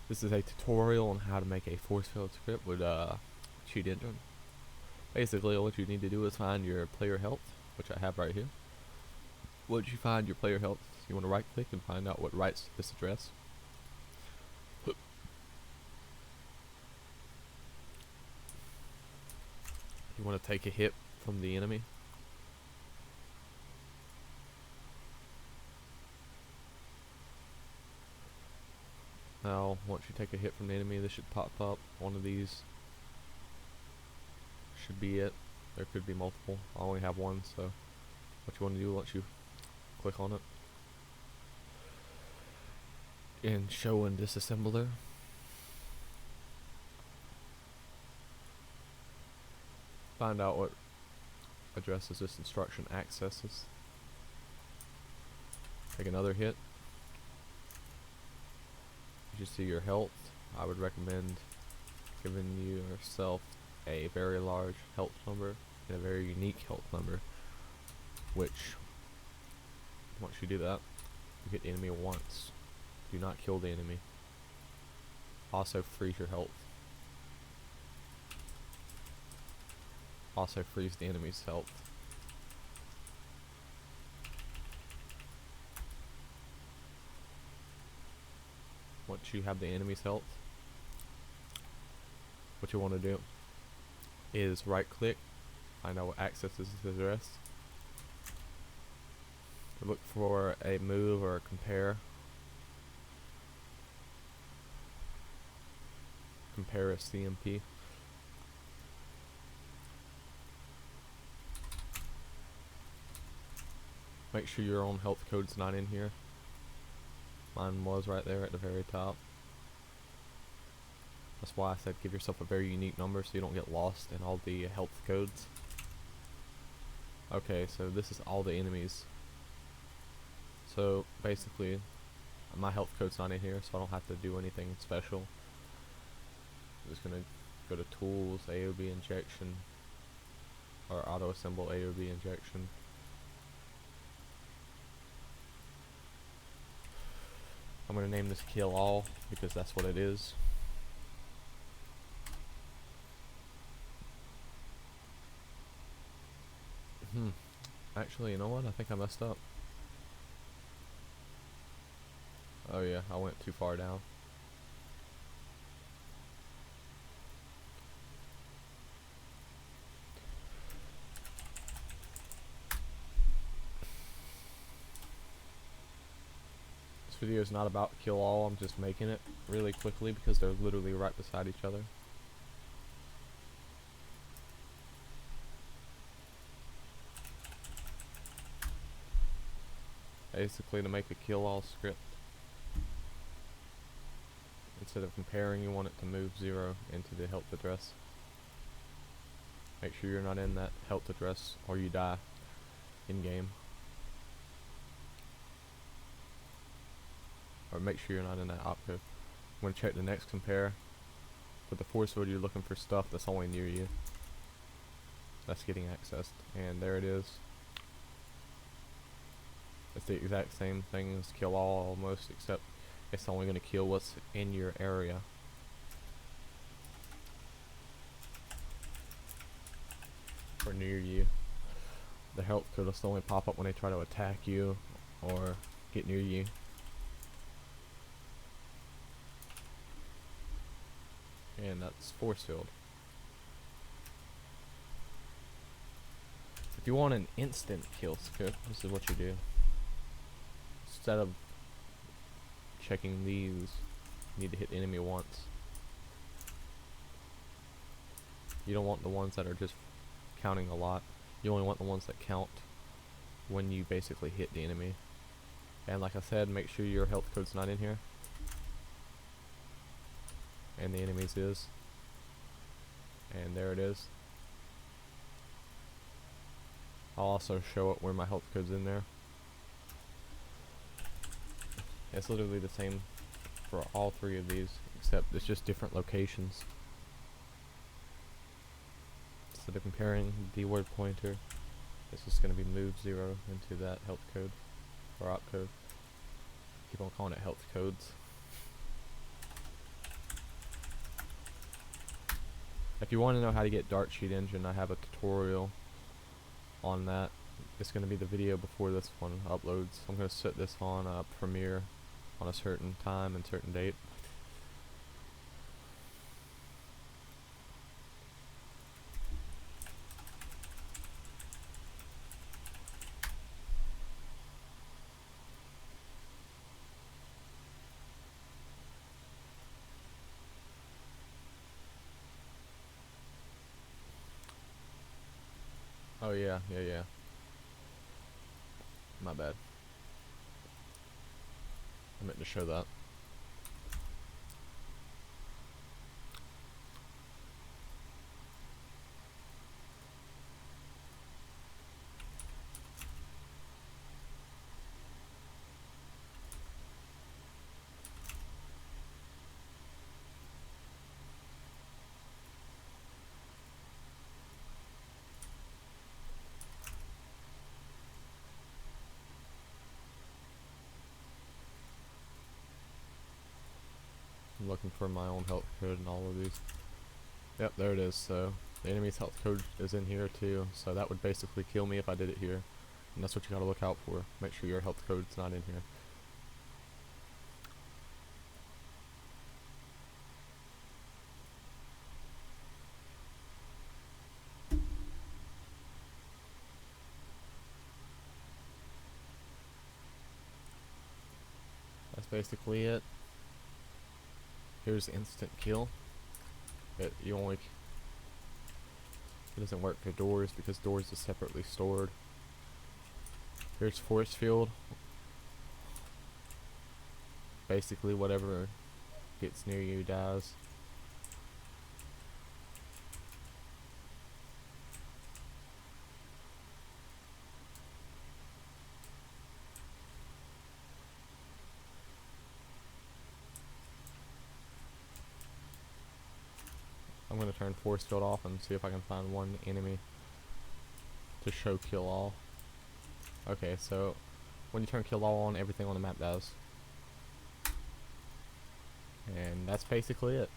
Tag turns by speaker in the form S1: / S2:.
S1: This is a tutorial on how to make a force field script with Cheat Engine. Basically, what you need to do is find your player health, which I have right here. Once you find your player health, you want to right click and find out what writes to this address. You want to take a hit from the enemy. Now, once you take a hit from the enemy, this should pop up. One of these should be it. There could be multiple. I only have one, so what you want to do once you click on it, in show and disassembler, find out what addresses this instruction accesses. Take another hit. You should see your health. I would recommend giving yourself a very large health number and a very unique health number, which once you do that, you hit the enemy once. Do not kill the enemy. Also freeze your health. Also freeze the enemy's health. Once you have the enemy's health, what you want to do is right click, find out what accesses this address, look for a move or a compare. Compare a CMP. Make sure your own health code's not in here. Mine was right there at the very top. That's why I said give yourself a very unique number so you don't get lost in all the health codes. Okay, so this is all the enemies. So basically, my health code's not in here, so I don't have to do anything special. I'm just gonna go to tools, AOB injection, or auto assemble AOB injection. I'm gonna name this kill all because that's what it is. Actually, you know what? I think I messed up. Oh yeah, I went too far down. This video is not about kill all, I'm just making it really quickly because they're literally right beside each other. Basically, to make a kill all script, instead of comparing, you want it to move 0 into the health address. Make sure you're not in that health address or you die in game. Or make sure you're not in that opcode. I'm going to check the next compare. For the force field, you're looking for stuff that's only near you. That's getting accessed. And there it is. It's the exact same thing as kill all almost, except it's only going to kill what's in your area. Or near you. The health code will only pop up when they try to attack you or get near you. And that's force field. If you want an instant kill script, this is what you do. Instead of checking these, you need to hit the enemy once. You don't want the ones that are just counting a lot. You only want the ones that count when you basically hit the enemy. And like I said, make sure your health code's not in here. And the enemy's is. And there it is. I'll also show it where my health code's in there. It's literally the same for all three of these, except it's just different locations. Instead of comparing the word pointer, it's just going to be move 0 into that health code, or opcode. Keep on calling it health codes. If you want to know how to get Darksheet Engine, I have a tutorial on that. It's going to be the video before this one uploads. I'm going to set this on Premiere on a certain time and certain date. Oh yeah. My bad. I meant to show that. I'm looking for my own health code in all of these. Yep, there it is. So the enemy's health code is in here too, so that would basically kill me if I did it here. And that's what you gotta look out for. Make sure your health code's not in here. That's basically it. Here's instant kill. It doesn't work for doors because doors is separately stored. Here's force field. Basically whatever gets near you dies. I'm gonna turn force field off and see if I can find one enemy to show kill all. Okay, so when you turn kill all on, everything on the map dies. And that's basically it.